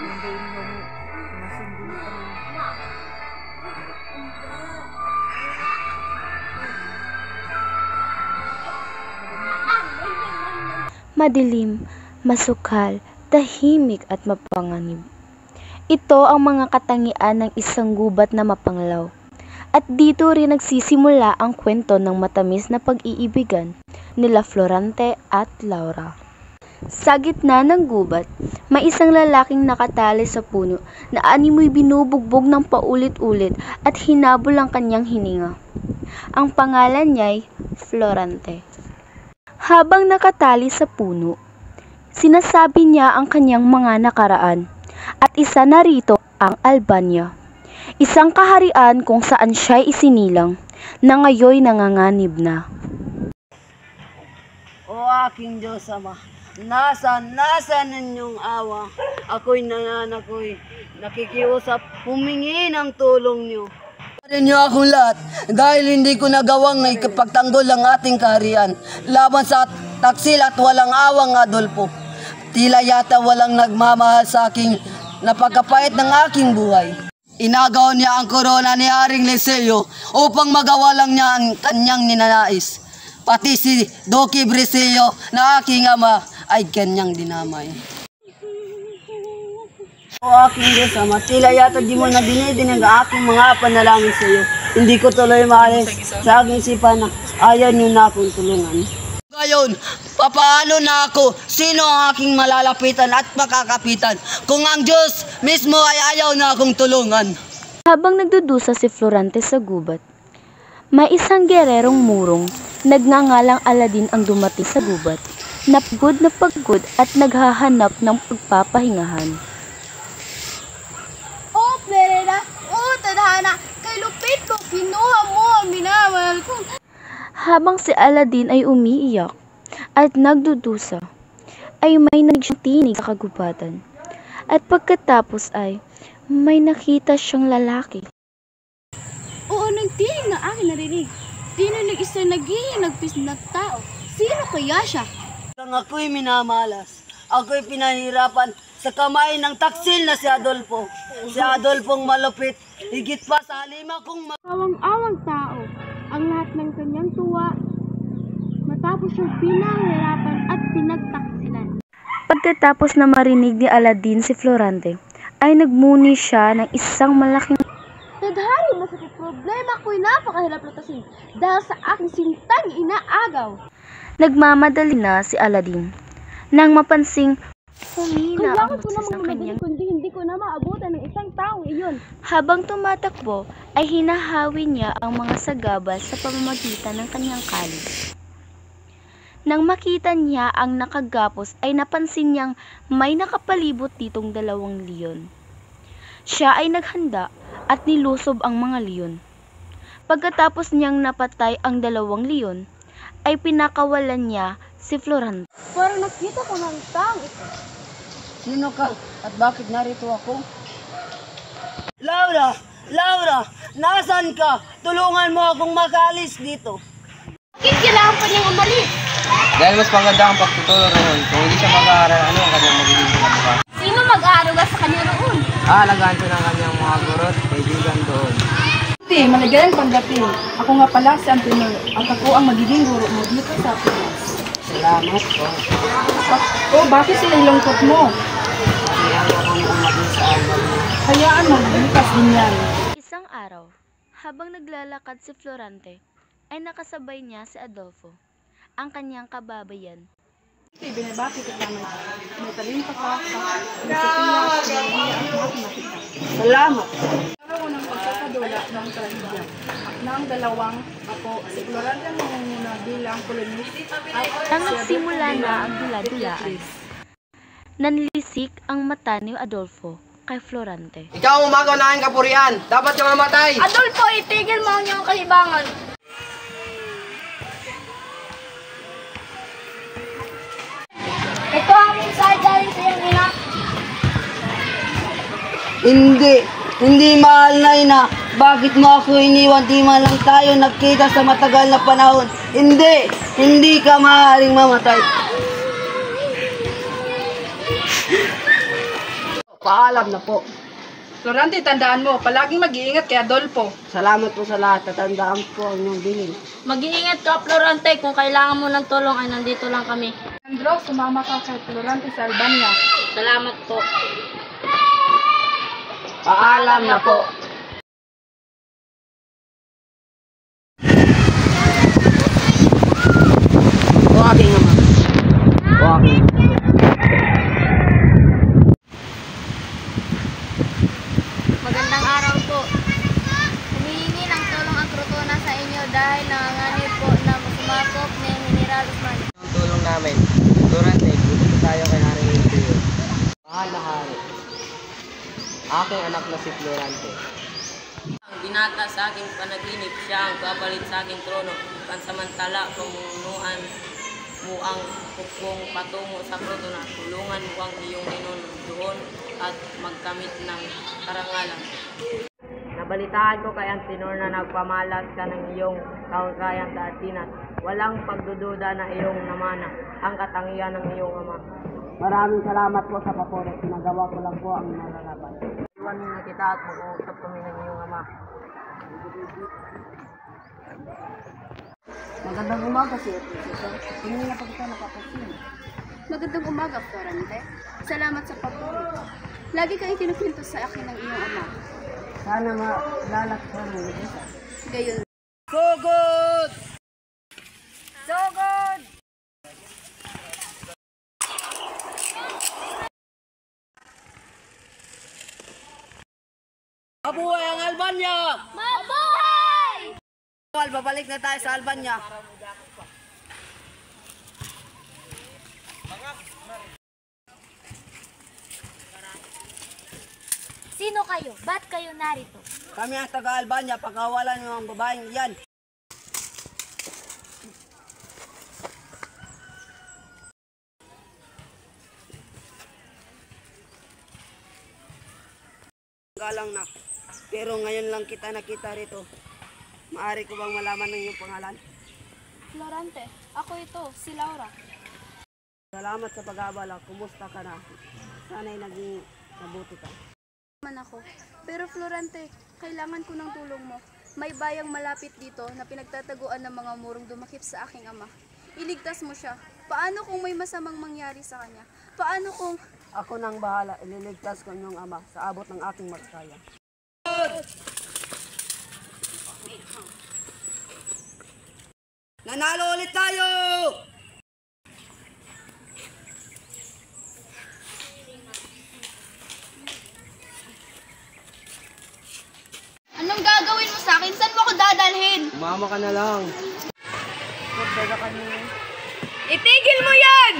Hindi yung masindi pa rin. Madilim, masukal, tahimik at mapanganib. Ito ang mga katangian ng isang gubat na mapanglaw. At dito rin nagsisimula ang kwento ng matamis na pag-iibigan nila Florante at Laura. Sa gitna ng gubat, may isang lalaking nakatali sa puno na animoy binubugbog ng paulit-ulit at hinabol ang kanyang hininga. Ang pangalan niya'y Florante. Habang nakatali sa puno, sinasabi niya ang kanyang mga nakaraan at isa na rito ang Albania. Isang kaharian kung saan siya'y isinilang na ngayoy nanganganib na. O aking Diyos Ama, nasaan ninyong awa? Ako'y nakikiusap, humingi ng tulong niyo. Pwede niyo akong lahat dahil hindi ko nagawang naikapagtanggol ang ating kaharian laban sa taksil at walang awang Adolfo. Tila yata walang nagmamahal sa aking napagkapait ng aking buhay. Inagaw niya ang korona ni Haring Leseo upang magawa lang niya ang kanyang ninanais. Pati si Doki Brescio na aking ama ay kanyang dinamay. O aking Diyos Ama, tila yata di mo na dinidinig ang aking mga panalangin sa iyo. Hindi ko tuloy maalis sa aking isipan na ayaw niyo na akong tulungan. Ngayon, papaano na ako? Sino ang aking malalapitan at makakapitan kung ang Diyos mismo ay ayaw na akong tulungan? Habang nagdudusa si Florante sa gubat, may isang gererong murong nagngangalang Aladin ang dumating sa gubat, napagod na pagod at naghahanap ng pagpapahingahan. Oh, Perera! Oh, tadhana! Kay lupit ko, kinuha mo ang minamahal ko. Habang si Aladin ay umiiyak at nagdudusa, ay may narinig siyang tinig sa kagubatan. At pagkatapos ay may nakita siyang lalaki. Oo, nagtinig na aking narinig. Tininig isang naghihinagpis na tao. Sino kaya siya? Nang ako'y minamalas, ako'y pinahirapan sa kamay ng taksil na si Adolfo. Si Adolfong malupit, higit pa sa halima kong Awang-awang tao, ang lahat ng kanyang tuwa, matapos siyang pinahirapan at pinagtaksilan. Pagkatapos na marinig ni Aladin si Florante, ay nagmuni siya ng isang malaking Tadhari, masakit problema ko'y napakahirap lutasin dahil sa aking sintang inaagaw. Nagmamadali na si Aladin nang mapansing humina ang Kailangan ko boses namang ng kanyang. kundi hindi ko na maabutan ng isang taong iyon. Habang tumatakbo ay hinahawi niya ang mga sagabal sa pamamagitan ng kanyang kalis. Nang makita niya ang nakagapos ay napansin niyang may nakapalibot ditong 2 leon. Siya ay naghanda at nilusob ang mga leon. Pagkatapos niyang napatay ang 2 leon, ay pinakawalan niya si Florante. Parang nakita ko ng taong ito. Sino ka at bakit narito ako? Laura! Laura! Nasaan ka? Tulungan mo akong makaalis dito. Bakit kailangan pa niyang umalis? Dahil mas maganda ang pagtuturo roon. Kung hindi siya mag-aaral, ano ang kanyang magiging kinabukasan? Sino mag-aaruga sa kanya roon? Aalagaan siya ng kanyang mga guro at kaibigan doon. Maligayang panggabi. Ako nga pala si Antonio at ako ang magiging guro mo dito sa Pinas. Salamat po. Bakit sila ilungkot mo? Kaya akong umalis sa album. Hayaan mo, bukas din yan. Isang araw, habang naglalakad si Florante, ay nakasabay niya si Adolfo, ang kanyang kababayan. Binabati kita naman. May talento ka sa disiplina, teknolohiya at matematika. Salamat. Araw ng pagkakadula ng trahedya. Ng 2 ako, si Florante ang mangunguna bilang kolonist at Nang nagsimula na ang dula-dulaan, nanlisik ang mata ni Adolfo kay Florante. Ikaw ang umagaw ng aking kapurihan. Dapat ka mamatay. Adolfo, itigil mo ang iyong kahibangan. Ito ang mensahe galing sa iyong ina. Hindi mahal na ina. Bakit mo ako iniwan? Di man lang tayo nagkita sa matagal na panahon. Hindi ka maaaring mamatay. Paalam na po. Florante, tandaan mo, palaging mag-iingat kay Adolfo. Salamat po sa lahat. Tatandaan po ang inyong bilin. Mag-iingat ka, Florante. Kung kailangan mo ng tulong ay nandito lang kami. Andro, sumama ka kay Florante sa Albania. Salamat po. Paalam na po. O aking ama. O aking ama. Magandang araw po. Humihingi ng tulong ang krutona sa inyo dahil nanganganib po na sumakop ni General Usman. Ang tulong namin. Florante, gusto tayo kay Haring Imperio. Mahal na hari. Aking anak na si Florante. Ang binata sa aking panaginip, siya ang kapalit sa aking trono. Pansamantala, pamunuan mo ang hukbong patungo sa krutona. Tulungan mo ang iyong ninon doon at magkamit ng karangalan. Nabalitaan ko kay Antinor na nagpamalas ka ng iyong kahusayang sa Atinas. Walang pagdududa na iyong namana ang katangian ng iyong ama. Maraming salamat po sa paporet. Pinagawa ko lang po ang nalalaban. Iwan na kita at mag-uusap kami ng iyong ama. Magandang umaga si Episo. Hindi na pa kita napapasin. Magandang umaga, Florante. Salamat sa papuri. Lagi kang ikinukwento sa akin ng iyong ama. Sana malalaksan mo ito. Gayon. Sugod! Sugod! Mabuhay ang Albania! Mabuhay! Babalik na tayo sa Albania. Sino kayo? Ba't kayo narito? Kami ang taga-Albania. Pagkawalan niyo ang babaeng yan. Galang na. Pero ngayon lang kita nakita rito. Maaari ko bang malaman ng iyong pangalan? Florante, ako ito, si Laura. Salamat sa pag-aabala. Kumusta ka na? Sana'y naging mabuti ka. Man ako. Pero Florante, kailangan ko ng tulong mo. May bayang malapit dito na pinagtataguan ng mga murong dumakip sa aking ama. Iligtas mo siya. Paano kung may masamang mangyari sa kanya? Paano kung... Ako nang bahala. Ililigtas ko inyong ama sa abot ng aking magkaya. Nanalo ulit tayo! Anong gagawin mo sa akin? Saan mo ako dadalhin? Umama ka na lang. Itigil mo yan!